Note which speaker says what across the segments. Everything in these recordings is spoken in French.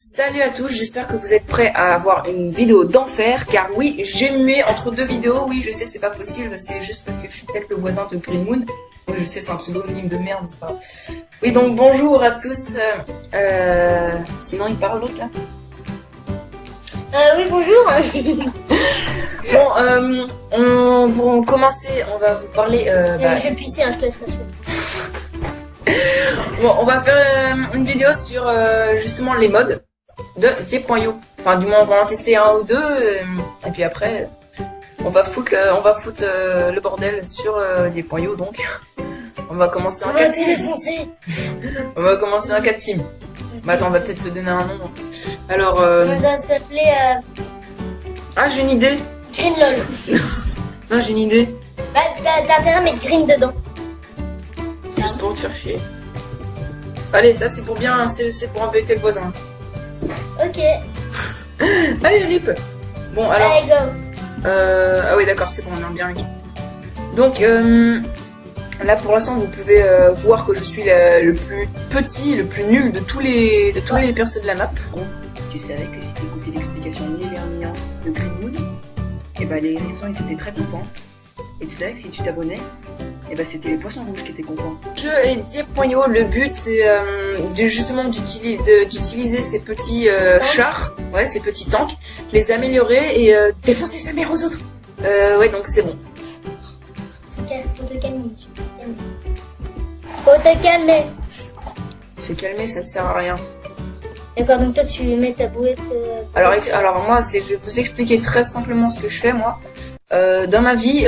Speaker 1: Salut à tous, j'espère que vous êtes prêts à avoir une vidéo d'enfer, car oui, j'ai mué entre deux vidéos. Oui, je sais, c'est pas possible, c'est juste parce que je suis peut-être le voisin de Green Moon. Oui, je sais, c'est un pseudonyme de merde, c'est pas grave. Oui, donc bonjour à tous. Sinon, il parle l'autre là.
Speaker 2: Oui, bonjour.
Speaker 1: Bon, pour commencer, on va vous parler.
Speaker 2: Je vais pisser, je te laisse passer.
Speaker 1: Bon, on va faire une vidéo sur justement les modes de Diep.io. Enfin, du moins, on va en tester un ou deux, et puis après, on va foutre le bordel sur Diep.io. Donc, on va commencer en 4 teams. On va commencer en 4 teams. Bah attends, on va peut-être se donner un nom. Alors,
Speaker 2: On va s'appeler
Speaker 1: ah, j'ai une idée.
Speaker 2: Green Lodge.
Speaker 1: Non, j'ai une idée.
Speaker 2: Bah, t'as intérêt à mettre Green dedans.
Speaker 1: Juste pour te faire chier. Allez, ça c'est pour bien, c'est pour embêter le voisin.
Speaker 2: Ok.
Speaker 1: Allez, rip. Bon, alors.
Speaker 2: Allez, go.
Speaker 1: Ah oui, d'accord, c'est bon, on est bien. Donc, là pour l'instant, vous pouvez voir que je suis le plus petit, le plus nul de tous les persos de la map.
Speaker 3: Tu savais que si t'écoutais l'explication milléniale de Green Moon, et bah les hérissons ils étaient très contents. Et tu savais que si tu t'abonnais, et bah c'était les poissons rouges qui étaient contents.
Speaker 1: Je et Diep.io, le but c'est justement d'utiliser ces petits chars, ouais, ces petits tanks, les améliorer et défoncer sa mère aux autres. Ouais, donc c'est bon.
Speaker 2: Faut te calmer, monsieur. Faut te calmer.
Speaker 1: Se calmer, ça ne sert à rien.
Speaker 2: D'accord, donc toi tu mets ta boulette.
Speaker 1: Alors moi, je vais vous expliquer très simplement ce que je fais moi. Dans ma vie,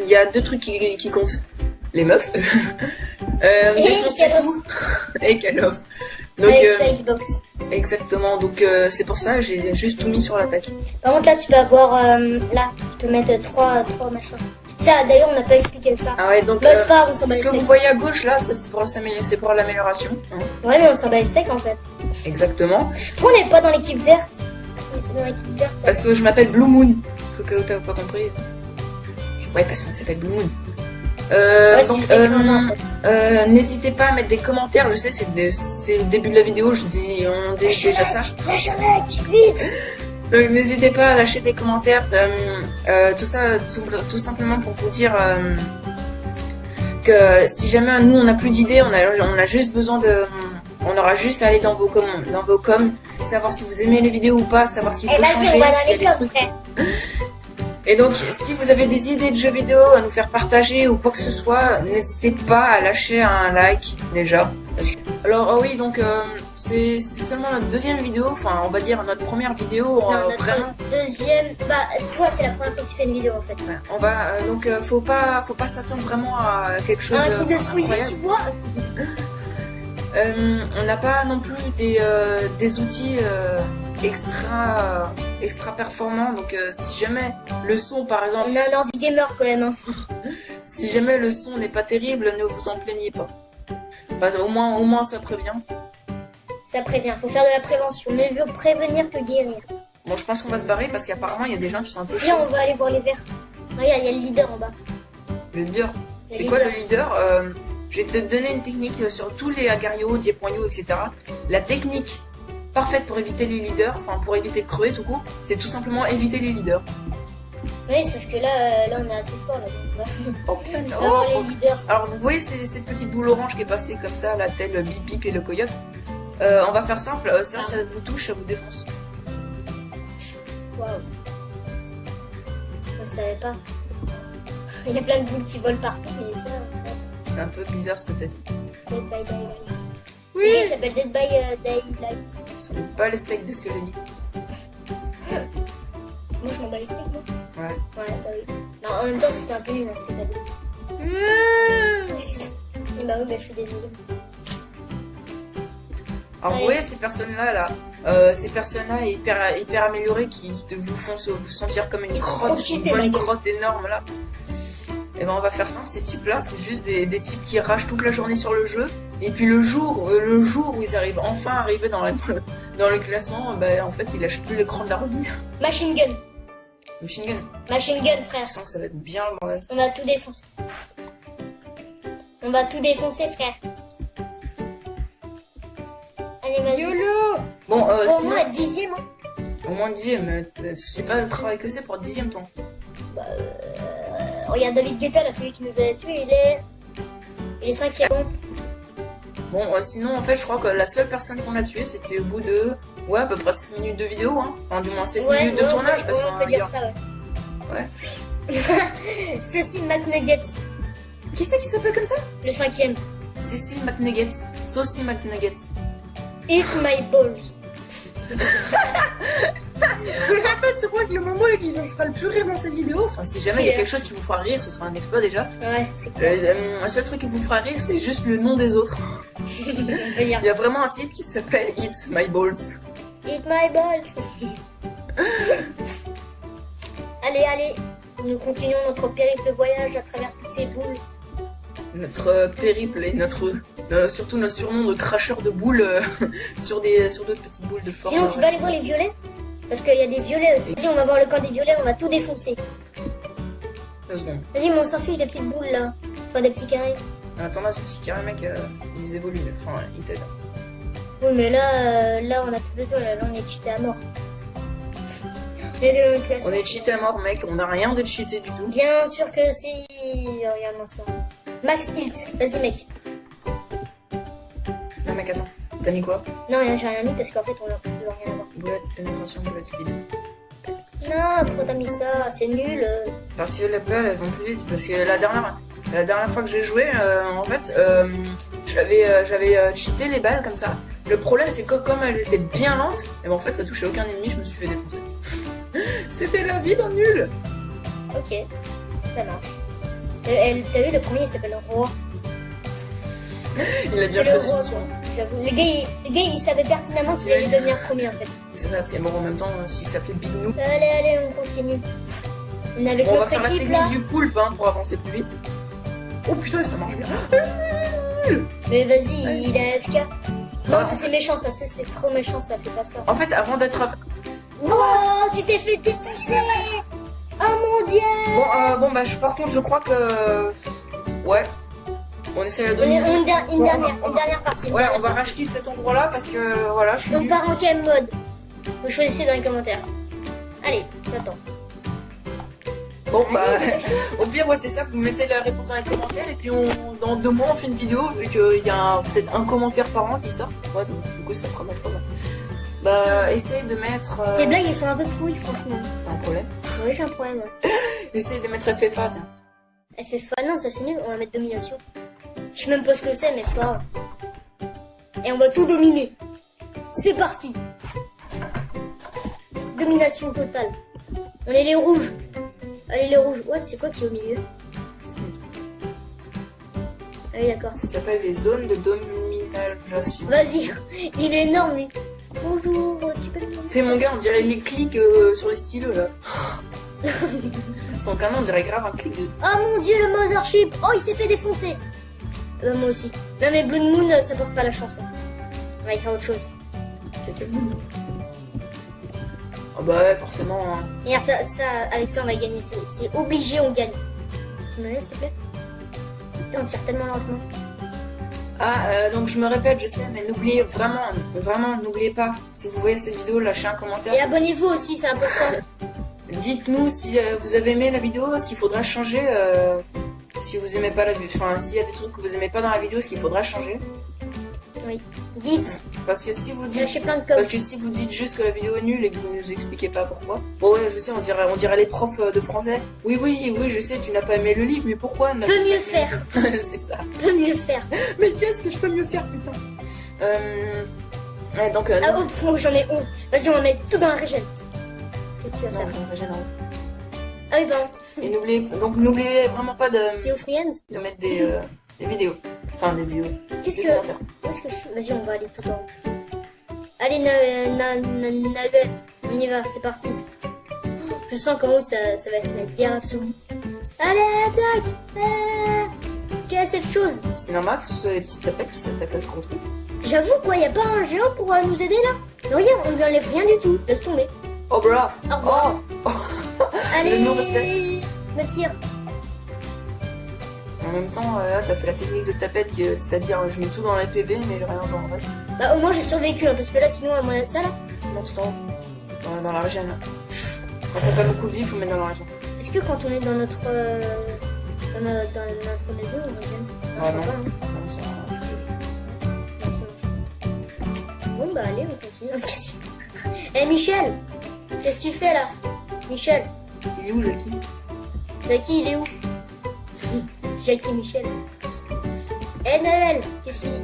Speaker 1: il y a deux trucs qui comptent. Les meufs. Défoncer tout. Et Call of. Donc,
Speaker 2: Xbox.
Speaker 1: exactement. Donc c'est pour ça que j'ai juste tout mis sur l'attaque.
Speaker 2: Par contre là tu peux avoir là, tu peux mettre trois machins. Ça d'ailleurs on n'a pas expliqué ça.
Speaker 1: Ah ouais, donc
Speaker 2: Bah, c'est pas grave, on s'en bat
Speaker 1: ce
Speaker 2: les
Speaker 1: que vous
Speaker 2: steaks.
Speaker 1: voyez à gauche là, ça c'est pour l'amélioration. Hein.
Speaker 2: Ouais mais on s'en bat les steaks en fait.
Speaker 1: Exactement.
Speaker 2: Pourquoi on n'est pas dans l'équipe verte? Dans l'équipe verte.
Speaker 1: Parce que je m'appelle Blue Moon. Faut que t'as pas compris. Ouais, parce qu'on s'appelle Blue Moon.
Speaker 2: Ouais,
Speaker 1: Donc,
Speaker 2: c'est juste en fait.
Speaker 1: n'hésitez pas à mettre des commentaires. Je sais, c'est le début de la vidéo, on dit déjà ça.
Speaker 2: Lâche un like, vite.
Speaker 1: Donc, n'hésitez pas à lâcher des commentaires. Tout ça, tout simplement pour vous dire que si jamais nous on n'a plus d'idées, on a juste besoin de. On aura juste à aller dans vos coms, savoir si vous aimez les vidéos ou pas, savoir ce qu'il faut
Speaker 2: Eh
Speaker 1: changer.
Speaker 2: vas-y, on va dans
Speaker 1: s'il y a
Speaker 2: les
Speaker 1: des
Speaker 2: coms,
Speaker 1: trucs.
Speaker 2: frère.
Speaker 1: Et donc, si vous avez des idées de jeux vidéo à nous faire partager ou quoi que ce soit, n'hésitez pas à lâcher un like déjà. Alors, oh oui, donc c'est seulement notre deuxième vidéo, enfin on va dire notre première vidéo
Speaker 2: Non, notre
Speaker 1: vraiment.
Speaker 2: deuxième. Bah, toi, c'est la première fois que tu fais une vidéo en fait.
Speaker 1: Ouais, on va donc faut pas s'attendre vraiment à quelque chose
Speaker 2: Un truc de Squeezie,
Speaker 1: incroyable.
Speaker 2: tu vois.
Speaker 1: On n'a pas non plus des outils extra performants, donc si jamais le son par exemple.
Speaker 2: On a un ordi gamer quand même. Hein.
Speaker 1: Si jamais le son n'est pas terrible, ne vous en plaignez pas. Enfin, au moins ça prévient.
Speaker 2: Ça prévient, faut faire de la prévention. Mieux vaut prévenir que guérir.
Speaker 1: Bon, je pense qu'on va se barrer parce qu'apparemment il y a des gens qui sont un peu
Speaker 2: Viens,
Speaker 1: chauds.
Speaker 2: on va aller voir les verts. Regarde, il y a le leader en bas.
Speaker 1: Le leader.
Speaker 2: Le
Speaker 1: C'est quoi le
Speaker 2: leader.
Speaker 1: leader Je vais te donner une technique sur tous les Agario, Diep.io, etc. La technique parfaite pour éviter les leaders, enfin pour éviter de crever tout court, c'est tout simplement éviter les leaders.
Speaker 2: Oui, sauf que là on est assez fort là. Donc,
Speaker 1: Oh putain,
Speaker 2: on va voir
Speaker 1: oh,
Speaker 2: les leaders.
Speaker 1: alors vous voyez cette petite boule orange qui est passée comme ça, la telle Bip Bip et le coyote. On va faire simple, ça vous touche, ça vous défonce.
Speaker 2: Waouh. On savait pas. Il y a plein de boules qui volent partout, mais ça, on savait pas.
Speaker 1: C'est un peu bizarre ce que t'as dit.
Speaker 2: Dead by Daylight.
Speaker 1: Oui.
Speaker 2: Il s'appelle Dead by Daylight.
Speaker 1: C'est pas le steak de ce que j'ai dit.
Speaker 2: Moi je m'en bats les steaks, moi.
Speaker 1: Ouais.
Speaker 2: Ouais, bah oui. Non, en même temps, c'était un peu nul hein, ce que t'as dit. Et bah oui, bah je suis désolée.
Speaker 1: Alors vous
Speaker 2: Ouais.
Speaker 1: voyez ces personnes-là, ces personnes-là hyper améliorées qui vous font vous sentir comme une
Speaker 2: Ils sont
Speaker 1: crotte,
Speaker 2: trop
Speaker 1: une
Speaker 2: cheatés,
Speaker 1: bonne
Speaker 2: ma gueule.
Speaker 1: crotte énorme là. Et ben on va faire simple, ces types-là, c'est juste des types qui ragent toute la journée sur le jeu. Et puis le jour où ils arrivent enfin à arriver dans le classement, ben en fait ils lâchent plus l'écran de la revue.
Speaker 2: Machine gun.
Speaker 1: Machine gun.
Speaker 2: Machine gun, frère.
Speaker 1: Je sens que ça va être bien le bordel.
Speaker 2: On va tout défoncer. On va tout défoncer, frère. Allez, vas-y.
Speaker 1: YOLO. Bon,
Speaker 2: Au
Speaker 1: sinon,
Speaker 2: moins être 10e. Hein.
Speaker 1: au moins 10ème, tu sais pas le travail que c'est pour être 10ème, toi.
Speaker 2: Regarde David Guetta, là, celui qui nous a tués, il est 5e.
Speaker 1: Bon, sinon, en fait, je crois que la seule personne qu'on a tuée, c'était au bout de, ouais, à peu près 7 minutes de vidéo, hein. Enfin, du moins 7 minutes de tournage, parce
Speaker 2: on peut dire ça, ouais. Cécile McNuggets,
Speaker 1: Qui c'est qui s'appelle comme ça?
Speaker 2: le 5e.
Speaker 1: Cécile McNuggets. Saucy McNuggets.
Speaker 2: Eat my balls.
Speaker 1: En fait, c'est quoi que le moment qui vous fera le plus rire dans cette vidéo? Enfin, si jamais il y a quelque chose qui vous fera rire, ce sera un exploit déjà.
Speaker 2: Ouais, c'est clair.
Speaker 1: Le seul truc qui vous fera rire, c'est juste le nom des autres.
Speaker 2: On peut dire.
Speaker 1: Il y a vraiment un type qui s'appelle Eat My Balls.
Speaker 2: Eat my balls. Allez, nous continuons notre périple voyage à travers toutes ces boules.
Speaker 1: Notre périple et surtout notre surnom de cracheur de boules sur d'autres petites boules de forme.
Speaker 2: Sinon, tu vas aller voir les violets? Parce qu'il y a des violets aussi. Si on va voir le camp des violets, on va tout défoncer.
Speaker 1: 2 secondes.
Speaker 2: Vas-y, mais on s'en fiche des petites boules là. Enfin, des petits carrés.
Speaker 1: Attends, là, ce petit carré, mec, ils évoluent. Enfin, ils t'aident.
Speaker 2: Oui, mais là, on a plus besoin. Là, on est cheaté à mort.
Speaker 1: On est cheaté à mort, mec. On n'a rien de cheaté du tout.
Speaker 2: Bien sûr que si. Regarde-moi ça. Max Hit. Vas-y, mec.
Speaker 1: Non, mec, attends. T'as mis quoi?
Speaker 2: Non, j'ai rien mis parce qu'en fait, on n'a rien à voir.
Speaker 1: Boulette, pénétration, boulette speed.
Speaker 2: Non, pourquoi t'as mis ça? C'est nul.
Speaker 1: Parce que les balles, elles vont plus vite. Parce que la dernière fois que j'ai joué, en fait, j'avais cheaté les balles comme ça. Le problème, c'est que comme elles étaient bien lentes, et ben, en fait, ça touchait aucun ennemi, je me suis fait défoncer. C'était la vie d'un nul.
Speaker 2: Ok, ça marche. T'as vu, le premier, il s'appelle Roi.
Speaker 1: Il a bien
Speaker 2: C'est le
Speaker 1: choisi
Speaker 2: roi,
Speaker 1: son
Speaker 2: quoi.
Speaker 1: nom.
Speaker 2: J'avoue. Le gars, il savait pertinemment qu'il allait devenir premier, en fait.
Speaker 1: C'est ça, c'est mort en même temps s'il s'appelait Big Noob.
Speaker 2: Allez, on continue. On est avec
Speaker 1: Bon, on va
Speaker 2: notre
Speaker 1: faire la
Speaker 2: équipe,
Speaker 1: technique
Speaker 2: là.
Speaker 1: du poulpe hein, pour avancer plus vite. Oh putain, ça marche bien.
Speaker 2: Mais vas-y, il est AFK. Non,
Speaker 1: Ah.
Speaker 2: ça c'est méchant, ça c'est trop méchant, ça fait pas ça.
Speaker 1: En fait, avant d'être...
Speaker 2: Oh, tu t'es fait défoncer. Oh mon dieu.
Speaker 1: Bon, bah, par contre, je crois que... Ouais. On essaie de
Speaker 2: On est
Speaker 1: dominer.
Speaker 2: une
Speaker 1: Bon,
Speaker 2: dernière partie.
Speaker 1: Ouais, on va rage quitter cet endroit-là parce que, voilà, je suis
Speaker 2: On
Speaker 1: nul.
Speaker 2: part en quel mode? Vous choisissez dans les commentaires. Allez, j'attends.
Speaker 1: Bon, bah, au pire, ouais, c'est ça, vous mettez la réponse dans les commentaires et puis dans 2 mois, on fait une vidéo vu qu'il y a peut-être un commentaire par an qui sort. Ouais, donc, du coup, ça fera dans 3 ans. Bah, essaye de mettre...
Speaker 2: Tes blagues, elles sont un peu pourries, franchement.
Speaker 1: T'as un problème?
Speaker 2: Oui, j'ai un problème. Ouais.
Speaker 1: Essaye de mettre FFA, tiens.
Speaker 2: FFA, non, ça c'est nul, on va mettre domination. Je sais même pas ce que c'est, mais c'est pas grave. Et on va tout dominer. C'est parti. Domination totale. On est les rouges. Allez, les rouges. What, c'est quoi qui est au milieu? Ah oui, d'accord.
Speaker 1: Ça s'appelle les zones de domination.
Speaker 2: Vas-y, il est énorme, lui. Bonjour, tu peux me...
Speaker 1: T'es mon gars, on dirait les clics sur les stylos là. Son canon, on dirait grave un clic de...
Speaker 2: Oh mon dieu, le Mothership. Oh, il s'est fait défoncer. Moi aussi. Non, mais Blue Moon, ça porte pas la chance. Hein. On va écrire autre chose.
Speaker 1: Ah bah ouais, forcément. Hein.
Speaker 2: Regarde, ça, avec ça, on va gagner. C'est obligé, on gagne. Tu me laisses, s'il te plaît? Putain, on tire tellement lentement.
Speaker 1: Ah, donc je me répète, je sais, mais n'oubliez vraiment, n'oubliez pas, si vous voyez cette vidéo, lâchez un commentaire.
Speaker 2: Et abonnez-vous aussi, c'est important.
Speaker 1: Dites-nous si vous avez aimé la vidéo, ce qu'il faudra changer, si vous aimez pas la vidéo, enfin, s'il y a des trucs que vous aimez pas dans la vidéo, ce qu'il faudra changer.
Speaker 2: Oui. Dites.
Speaker 1: Parce que si vous dites...
Speaker 2: Lâchez plein de
Speaker 1: Parce
Speaker 2: codes.
Speaker 1: que si vous dites juste que la vidéo est nulle et que vous nous expliquez pas pourquoi. Bon ouais, je sais, on dirait les profs de français. Oui, je sais, tu n'as pas aimé le livre, mais pourquoi
Speaker 2: Peut mieux faire.
Speaker 1: C'est ça.
Speaker 2: Peut mieux faire.
Speaker 1: Mais qu'est-ce que je peux mieux faire, putain Ouais, donc...
Speaker 2: Ah oh, j'en ai 11. Vas-y, on va mettre tout dans la régène. Qu'est-ce que tu vas
Speaker 1: non,
Speaker 2: faire?
Speaker 1: non, Régène, non.
Speaker 2: Ah oui, pardon.
Speaker 1: Et n'oubliez vraiment pas
Speaker 2: Et aux Friends?
Speaker 1: de mettre des vidéos. Enfin, des vidéos.
Speaker 2: Qu'est-ce
Speaker 1: Des
Speaker 2: que...
Speaker 1: commentaires.
Speaker 2: Où est-ce que je... Vas-y, on va aller tout en haut. Allez, on y va, c'est parti. Je sens qu'en haut, ça va être la guerre absolue. Allez, attaque! Quelle est cette chose?
Speaker 1: C'est normal que ce soit des petites tapettes qui s'attaquent à ce gros truc.
Speaker 2: J'avoue, quoi, y a pas un géant pour nous aider, là? Non, regarde, on lui enlève rien du tout. Laisse tomber.
Speaker 1: Oh, bra.
Speaker 2: Au revoir.
Speaker 1: Oh.
Speaker 2: Allez,
Speaker 1: Le non-respect.
Speaker 2: me tire.
Speaker 1: En même temps, t'as fait la technique de tapette, c'est-à-dire je mets tout dans les PV, mais le rien dans le reste.
Speaker 2: Bah au moins j'ai survécu, hein, parce que là sinon à moins ça là.
Speaker 1: Non, tout en haut. Dans la région, là. Quand on a pas beaucoup de vie, il faut mettre dans la région.
Speaker 2: Est-ce que quand on est dans notre maison, on régène?
Speaker 1: Ah non.
Speaker 2: Je crois pas, hein.
Speaker 1: Non, ça marche.
Speaker 2: Non, ça marche pas. Bon bah allez, on continue. Qu'est-ce que- Eh Michel, qu'est-ce que tu fais là? Michel,
Speaker 1: Il est où, Jackie?
Speaker 2: Jackie il est où? Jackie Michel. Eh Noël, qu'est-ce qu'il...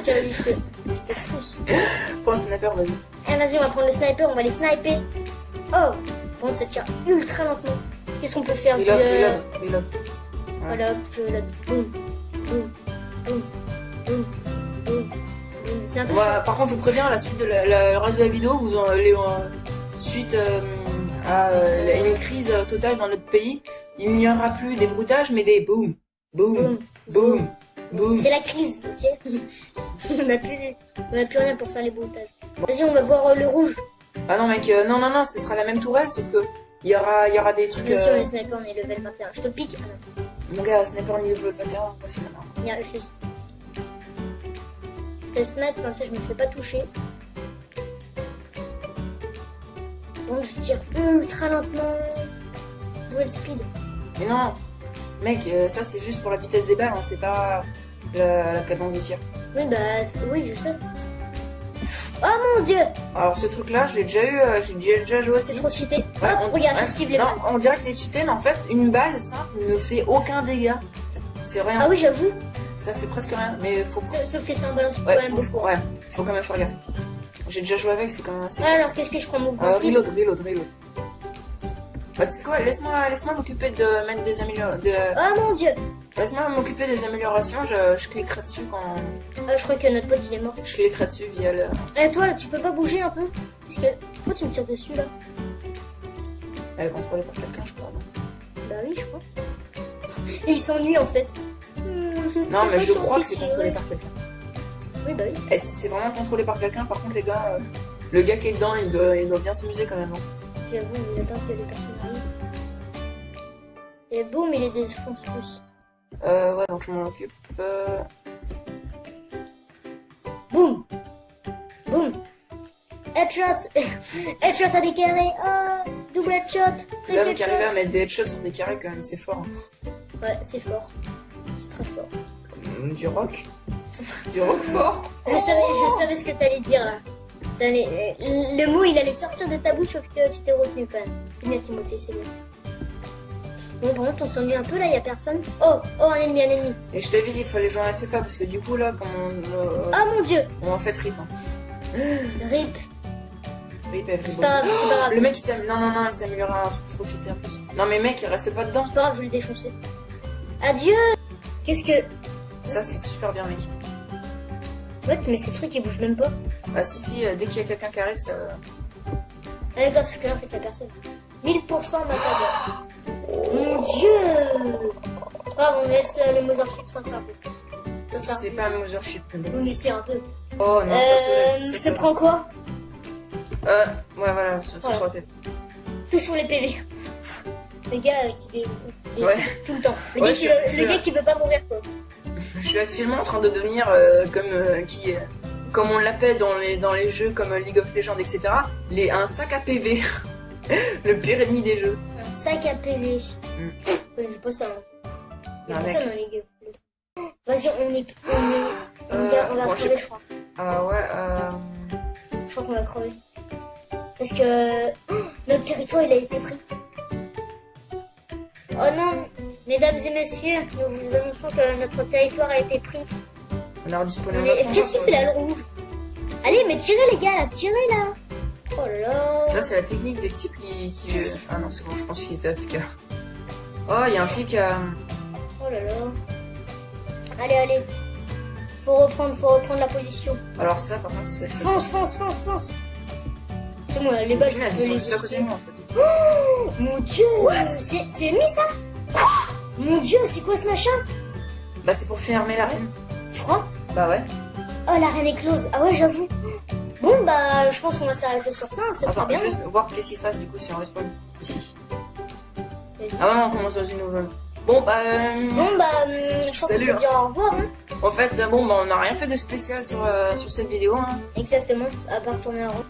Speaker 2: Tiens vas-y, je te pousse.
Speaker 1: Prends le sniper, vas-y.
Speaker 2: Eh vas-y, on va prendre le sniper, on va les sniper. Oh, bon ça tire ultra lentement. Qu'est-ce qu'on peut faire?
Speaker 1: Reload.
Speaker 2: Voilà, je la... Boum, boum, boum, boum, boum, boum. C'est un peu
Speaker 1: Voilà, par contre, je vous préviens, à la suite de le reste de la vidéo, vous en allez suite à une crise totale dans notre pays. Il n'y aura plus des bruitages, mais des boum, boum,
Speaker 2: boum.
Speaker 1: boum, boum.
Speaker 2: C'est la crise, ok? on n'a plus rien pour faire les bruitages. Vas-y, on va voir le rouge.
Speaker 1: Ah non, mec, non, ce sera la même tourelle, sauf que il y aura des trucs.
Speaker 2: Bien sûr, les snipers, on est level 21. Je te pique. Ah non.
Speaker 1: Mon gars, sniper niveau 21, voici maintenant.
Speaker 2: Je te snipe comme ça, je me fais pas toucher. Bon, je tire ultra lentement. Dual speed.
Speaker 1: Mais non, mec, ça c'est juste pour la vitesse des balles, hein, c'est pas la cadence de tir.
Speaker 2: Oui, bah, oui, je sais. Oh mon dieu!
Speaker 1: Alors ce truc-là, j'ai déjà joué aussi.
Speaker 2: C'est trop cheaté.
Speaker 1: Ouais,
Speaker 2: Hop, regarde, j'esquive les
Speaker 1: non,
Speaker 2: balles.
Speaker 1: on dirait que c'est cheaté, mais en fait, une balle simple ne fait aucun dégât. C'est rien.
Speaker 2: Ah oui, j'avoue.
Speaker 1: Ça fait presque rien, mais faut.
Speaker 2: Sauf que c'est un balance quand
Speaker 1: Ouais,
Speaker 2: même beaucoup.
Speaker 1: faut quand même faire gaffe. J'ai déjà joué avec, c'est quand même assez.
Speaker 2: Alors, qu'est-ce que je prends? Mouvement speed?
Speaker 1: Reload. Bah, tu sais quoi, laisse-moi m'occuper de mettre des améliorations.
Speaker 2: Oh mon dieu!
Speaker 1: Laisse-moi m'occuper des améliorations, je cliquerai dessus quand.
Speaker 2: Ah, je crois que notre pote il est mort.
Speaker 1: Je cliquerai dessus via le.
Speaker 2: Eh, toi là, tu peux pas bouger un peu? Parce que. Pourquoi tu me tires dessus là?
Speaker 1: Elle est contrôlée par quelqu'un, je crois. Non,
Speaker 2: Bah oui, je crois. Et il s'ennuie en fait.
Speaker 1: non mais je crois que c'est contrôlé par quelqu'un.
Speaker 2: Oui, bah oui.
Speaker 1: Et si c'est vraiment contrôlé par quelqu'un, par contre, les gars, le gars qui est dedans, il doit bien s'amuser quand même. Hein.
Speaker 2: J'avoue, il attend que les personnes arrivent. Et boum, il les défonce tous.
Speaker 1: Ouais, donc je m'en occupe.
Speaker 2: Boum! Boum! Headshot! Headshot à des carrés! Oh! Double headshot! Triple
Speaker 1: L'homme qui arrive à
Speaker 2: headshot!
Speaker 1: mettre des headshots sur des carrés, quand même, c'est fort. Hein.
Speaker 2: Ouais, c'est fort. C'est très fort.
Speaker 1: Du rock. Du rock fort.
Speaker 2: Je savais ce que t'allais dire là. Le mot il allait sortir de ta bouche sauf que tu t'es retenu quand même. C'est bien Timothée, c'est bien. Bon, par contre, on s'ennuie un peu là, y a personne. Oh, un ennemi.
Speaker 1: Et je t'avais dit, il fallait jouer à FFA parce que du coup, là, comme
Speaker 2: Oh mon dieu!
Speaker 1: on en fait rip. Hein.
Speaker 2: Rip.
Speaker 1: Rip, everybody.
Speaker 2: C'est pas grave.
Speaker 1: Le mec, il s'améliore. Non, il s'améliore à un truc trop cheaté en plus. Non, mais mec, il reste pas dedans.
Speaker 2: C'est pas grave, je vais le défoncer. Adieu! Qu'est-ce que.
Speaker 1: Ça, c'est super bien, mec.
Speaker 2: What? Mais ces trucs ils bougent même pas.
Speaker 1: Bah, si, dès qu'il y a quelqu'un qui arrive, ça.
Speaker 2: Ah, d'accord, sauf que là en fait y'a personne. 1000% d'attaque. Mon dieu! Ah, on laisse le Mothership s'en sort un peu. Ça sert.
Speaker 1: C'est pas un Mothership.
Speaker 2: On laisse un peu.
Speaker 1: Oh non, ça
Speaker 2: Je te prends quoi?
Speaker 1: Ouais, voilà, sur
Speaker 2: Voilà.
Speaker 1: le PV.
Speaker 2: Tout sur les PV. Le gars qui
Speaker 1: Ouais.
Speaker 2: tout le temps. Le,
Speaker 1: Ouais,
Speaker 2: gars,
Speaker 1: je
Speaker 2: le gars qui veut pas mourir quoi.
Speaker 1: Je suis actuellement en train de devenir comme on l'appelle dans les jeux comme League of Legends, etc. Un sac à PV. Le pire ennemi des jeux.
Speaker 2: Un sac à PV. Ouais, j'ai pas ça. Il y a
Speaker 1: Non,
Speaker 2: pas
Speaker 1: mec.
Speaker 2: ça dans les gars. Vas-y, on va
Speaker 1: bon, je sais
Speaker 2: crever,
Speaker 1: pas.
Speaker 2: je crois.
Speaker 1: Ah ouais,
Speaker 2: Je crois qu'on va crever. Parce que notre territoire il a été pris. Oh non, mesdames et messieurs, nous vous annonçons que notre territoire a été pris.
Speaker 1: on a dû spawner un
Speaker 2: Mais
Speaker 1: autre
Speaker 2: qu'est-ce qu'il
Speaker 1: endroit,
Speaker 2: fait là, le rouge? Allez, mais tirez les gars, là, tirez là. Oh là là.
Speaker 1: Ça, c'est la technique des types qui... Ah non, c'est bon, je pense qu'il était AFK. Oh, il y a un type qui a...
Speaker 2: Oh là là. Allez. Faut reprendre la position.
Speaker 1: Alors ça, par contre, c'est...
Speaker 2: Fonce. C'est moi, les balles.
Speaker 1: Punaise,
Speaker 2: je
Speaker 1: ils sont
Speaker 2: les
Speaker 1: juste à côté de moi, en fait.
Speaker 2: Oh, mon dieu. C'est ennemi ça? Mon dieu, c'est quoi ce machin?
Speaker 1: Bah, c'est pour fermer l'arène.
Speaker 2: Tu crois?
Speaker 1: Bah ouais.
Speaker 2: Oh, l'arène est close. Ah ouais, j'avoue. Bon, bah, je pense qu'on va s'arrêter sur ça. C'est
Speaker 1: Enfin,
Speaker 2: très bien.
Speaker 1: juste voir qu'est-ce qui se passe, du coup, si on respawn ici.
Speaker 2: Vas-y.
Speaker 1: Ah ouais, non, on commence dans une nouvelle. Bon, bah...
Speaker 2: Bon, bah, je crois qu'on
Speaker 1: Salut,
Speaker 2: peut
Speaker 1: hein.
Speaker 2: dire au revoir. Hein.
Speaker 1: En fait, bon, bah, on n'a rien fait de spécial sur cette vidéo. Hein.
Speaker 2: Exactement, à part tourner en rond.